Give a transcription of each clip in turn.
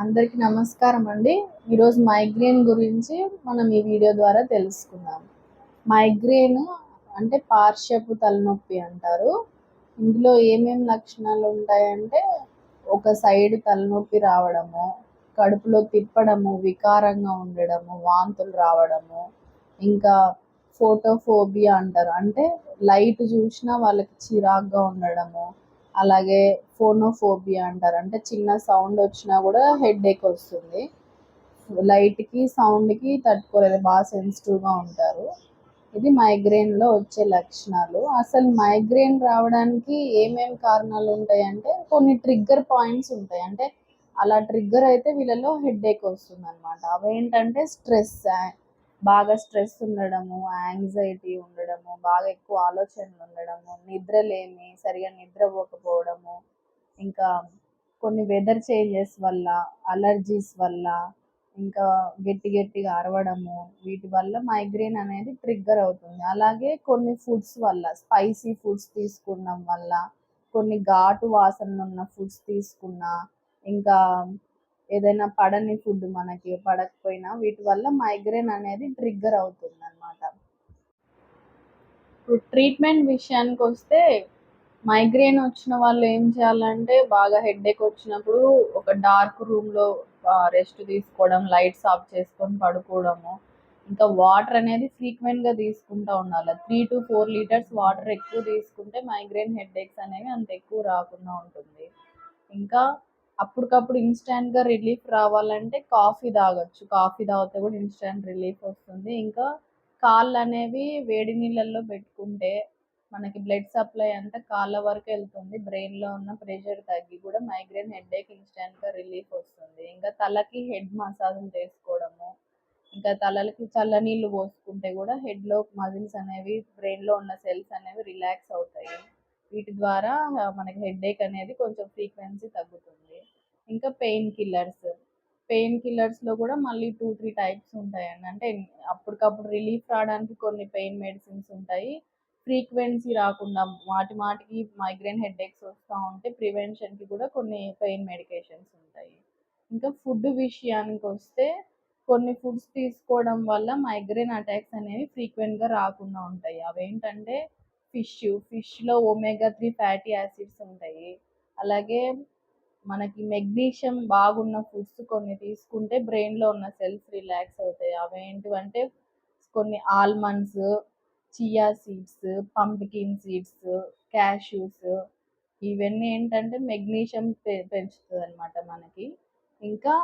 అందరికీ నమస్కారం అండి. ఈరోజు మైగ్రేన్ గురించి మనం ఈ వీడియో ద్వారా తెలుసుకుందాం. మైగ్రేన్ అంటే పార్శ్వపు తలనొప్పి అంటారు. ఇందులో ఏమేమి లక్షణాలు ఉంటాయంటే ఒక సైడ్ తలనొప్పి రావడము, కడుపులో తిప్పడము, వికారంగా ఉండడము, వాంతులు రావడము, ఇంకా ఫోటోఫోబియా అంటారు. అంటే లైట్ చూసినా వాళ్ళకి చిరాగ్గా ఉండడము, అలాగే ఫోనోఫోబియా అంటారు. అంటే చిన్న సౌండ్ వచ్చినా కూడా హెడేక్ వస్తుంది. లైట్కి సౌండ్కి తట్టుకోలేరు, బాగా సెన్సిటివ్గా ఉంటారు. ఇది మైగ్రేన్లో వచ్చే లక్షణాలు. అసలు మైగ్రేన్ రావడానికి ఏమేమి కారణాలు ఉంటాయంటే కొన్ని ట్రిగ్గర్ పాయింట్స్ ఉంటాయి. అంటే అలా ట్రిగ్గర్ అయితే వీళ్ళలో హెడేక్ వస్తుంది అనమాట. అవేంటంటే బాగా స్ట్రెస్ ఉండడము, యాంగ్జైటీ ఉండడము, బాగా ఎక్కువ ఆలోచనలు ఉండడము, నిద్రలేమి, సరిగా నిద్రపోకపోవడము, ఇంకా కొన్ని వెదర్ చేంజెస్ వల్ల, అలర్జీస్ వల్ల, ఇంకా గట్టిగా అరవడము, వీటి వల్ల మైగ్రేన్ అనేది ట్రిగ్గర్ అవుతుంది. అలాగే కొన్ని ఫుడ్స్ వల్ల, స్పైసీ ఫుడ్స్ తీసుకున్నాం వల్ల, కొన్ని ఘాటు వాసనలు ఉన్న ఫుడ్స్ తీసుకున్నా, ఇంకా ఏదైనా పడని ఫుడ్ మనకి పడకపోయినా వీటి వల్ల మైగ్రేన్ అనేది ట్రిగ్గర్ అవుతుంది అనమాట. ఇప్పుడు ట్రీట్మెంట్ విషయానికి వస్తే మైగ్రేన్ వచ్చిన వాళ్ళు ఏం చేయాలంటే బాగా హెడేక్ వచ్చినప్పుడు ఒక డార్క్ రూమ్లో రెస్ట్ తీసుకోవడం, లైట్స్ ఆఫ్ చేసుకొని పడుకోవడము, ఇంకా వాటర్ అనేది ఫ్రీక్వెంట్గా తీసుకుంటూ ఉండాలి. 3 to 4 లీటర్స్ వాటర్ ఎక్కువ తీసుకుంటే మైగ్రేన్ హెడేక్స్ అనేవి అంత ఎక్కువ రాకుండా ఉంటుంది. ఇంకా అప్పటికప్పుడు ఇన్స్టెంట్గా రిలీఫ్ రావాలంటే కాఫీ తాగొచ్చు. కాఫీ తాగితే కూడా ఇన్స్టెంట్ రిలీఫ్ వస్తుంది. ఇంకా కాళ్ళు అనేవి వేడి నీళ్ళల్లో పెట్టుకుంటే మనకి బ్లడ్ సప్లై అంతా కాళ్ళ వరకు వెళ్తుంది. బ్రెయిన్లో ఉన్న ప్రెషర్ తగ్గి కూడా మైగ్రేన్ హెడేక్ ఇన్స్టెంట్గా రిలీఫ్ వస్తుంది. ఇంకా తలకి హెడ్ మసాజ్ చేసుకోవడము, ఇంకా తలకి చల్లనీళ్ళు పోసుకుంటే కూడా హెడ్లో మజిల్స్ అనేవి, బ్రెయిన్లో ఉన్న సెల్స్ అనేవి రిలాక్స్ అవుతాయి. వీటి ద్వారా మనకి హెడేక్ అనేది కొంచెం ఫ్రీక్వెన్సీ తగ్గుతుంది. ఇంకా పెయిన్ కిల్లర్స్లో కూడా మళ్ళీ 2-3 టైప్స్ ఉంటాయండి. అంటే అప్పటికప్పుడు రిలీఫ్ రావడానికి కొన్ని పెయిన్ మెడిసిన్స్ ఉంటాయి. ఫ్రీక్వెన్సీ రాకుండా మాటికి మైగ్రేన్ హెడేక్స్ వస్తూ ఉంటే ప్రివెన్షన్కి కూడా కొన్ని పెయిన్ మెడికేషన్స్ ఉంటాయి. ఇంకా ఫుడ్ విషయానికి వస్తే కొన్ని ఫుడ్స్ తీసుకోవడం వల్ల మైగ్రేన్ అటాక్స్ అనేవి ఫ్రీక్వెంట్గా రాకుండా ఉంటాయి. అవేంటంటే ఫిష్లో ఒమేగా 3 ఫ్యాటీ యాసిడ్స్ ఉంటాయి. అలాగే మనకి మెగ్నీషియం బాగున్న ఫుడ్స్ కొన్ని తీసుకుంటే బ్రెయిన్లో ఉన్న సెల్స్ రిలాక్స్ అవుతాయి. అవేంటివంటే కొన్ని almonds, chia seeds, pumpkin seeds, cashews, ఇవన్నీ ఏంటంటే మెగ్నీషియం పెంచుతుంది అనమాట మనకి. ఇంకా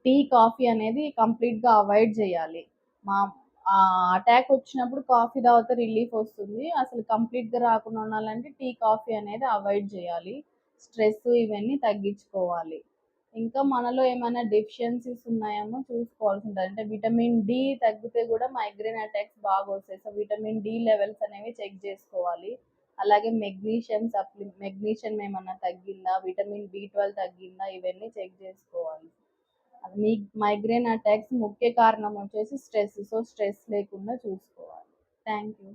టీ, కాఫీ అనేది కంప్లీట్గా అవాయిడ్ చేయాలి. మా అటాక్ వచ్చినప్పుడు కాఫీ తాగితే రిలీఫ్ వస్తుంది. అసలు కంప్లీట్గా రాకుండా ఉండాలంటే టీ, కాఫీ అనేది అవాయిడ్ చేయాలి. స్ట్రెస్ ఇవన్నీ తగ్గించుకోవాలి. ఇంకా మనలో ఏమైనా డెఫిషియన్సీస్ ఉన్నాయేమో చూసుకోవాల్సి ఉంటుంది. అంటే విటమిన్ డి తగ్గితే కూడా మైగ్రేన్ అటాక్స్ బాగా వస్తాయి. సో విటమిన్ డి లెవెల్స్ అనేవి చెక్ చేసుకోవాలి. అలాగే మెగ్నీషియం ఏమన్నా తగ్గిందా, విటమిన్ బి12 తగ్గిందా, ఇవన్నీ చెక్ చేసుకోవాలి. మీ మైగ్రేన్ అటాక్స్ ముఖ్య కారణం వచ్చేసి స్ట్రెస్. సో స్ట్రెస్ లేకుండా చూసుకోవాలి. Thank you.